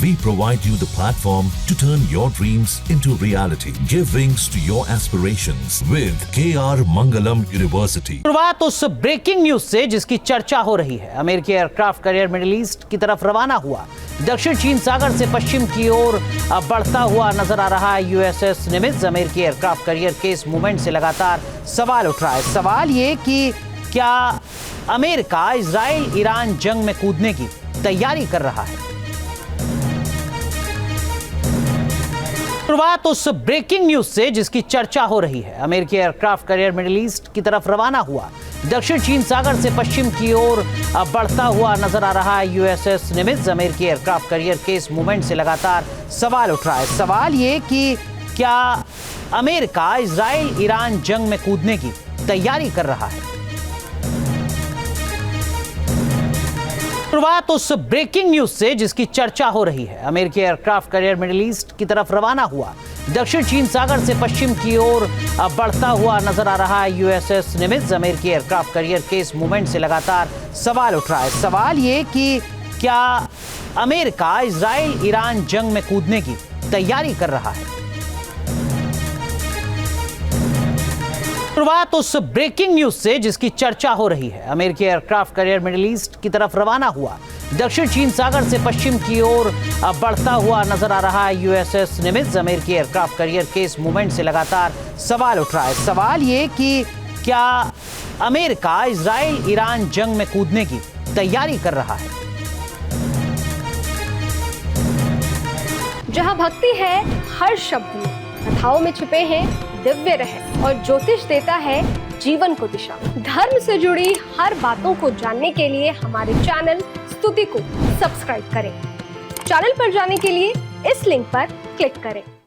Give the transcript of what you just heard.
We provide you the platform to turn your dreams into reality. Give wings to your aspirations with KR Mangalam University. शुरुआत उस breaking news से जिसकी चर्चा हो रही है। अमेरिकी एयरक्राफ्ट कैरियर मिडिल ईस्ट की तरफ रवाना हुआ। दक्षिण चीन सागर से पश्चिम की ओर बढ़ता हुआ नजर आ रहा है यूएसएस निमित्ज। अमेरिकी एयरक्राफ्ट कैरियर के इस मूवमेंट से लगातार सवाल उठ रहा है। सवाल ये कि क्या अमेरिका इजराइल ईरान जंग में कूदने की तैयारी कर रहा है। शुरुआत उस ब्रेकिंग न्यूज से जिसकी चर्चा हो रही है। अमेरिकी एयरक्राफ्ट कैरियर मिडिल ईस्ट की तरफ रवाना हुआ। दक्षिण चीन सागर से पश्चिम की ओर बढ़ता हुआ नजर आ रहा है यूएसएस निमित्ज। अमेरिकी एयरक्राफ्ट कैरियर के इस मूवमेंट से लगातार सवाल उठ रहा है। सवाल ये कि क्या अमेरिका इजराइल ईरान जंग में कूदने की तैयारी कर रहा है। शुरुआत उस ब्रेकिंग न्यूज से जिसकी चर्चा हो रही है। अमेरिकी एयरक्राफ्ट कैरियर मिडिल ईस्ट की तरफ रवाना हुआ। दक्षिण चीन सागर से पश्चिम की ओर बढ़ता हुआ नजर आ रहा है यूएसएस निमित्ज। अमेरिकी एयरक्राफ्ट कैरियर के इस मूवमेंट से लगातार सवाल उठ रहा है। सवाल ये कि क्या अमेरिका इजराइल ईरान जंग में कूदने की तैयारी कर रहा है। शुरुआत उस ब्रेकिंग न्यूज से जिसकी चर्चा हो रही है। अमेरिकी एयरक्राफ्ट कैरियर मिडिल ईस्ट की तरफ रवाना हुआ। दक्षिण चीन सागर से पश्चिम की ओर बढ़ता हुआ नजर आ रहा है यूएसएस निमित्ज। अमेरिकी एयरक्राफ्ट कैरियर के इस मूवमेंट से लगातार सवाल उठ रहा है। सवाल ये कि क्या अमेरिका इजराइल ईरान जंग में कूदने की तैयारी कर रहा है। जहां भक्ति है हर शब्द में, कथाओं में छुपे हैं दिव्य रहस्य और ज्योतिष देता है जीवन को दिशा। धर्म से जुड़ी हर बातों को जानने के लिए हमारे चैनल स्तुति को सब्सक्राइब करें। चैनल पर जाने के लिए इस लिंक पर क्लिक करें।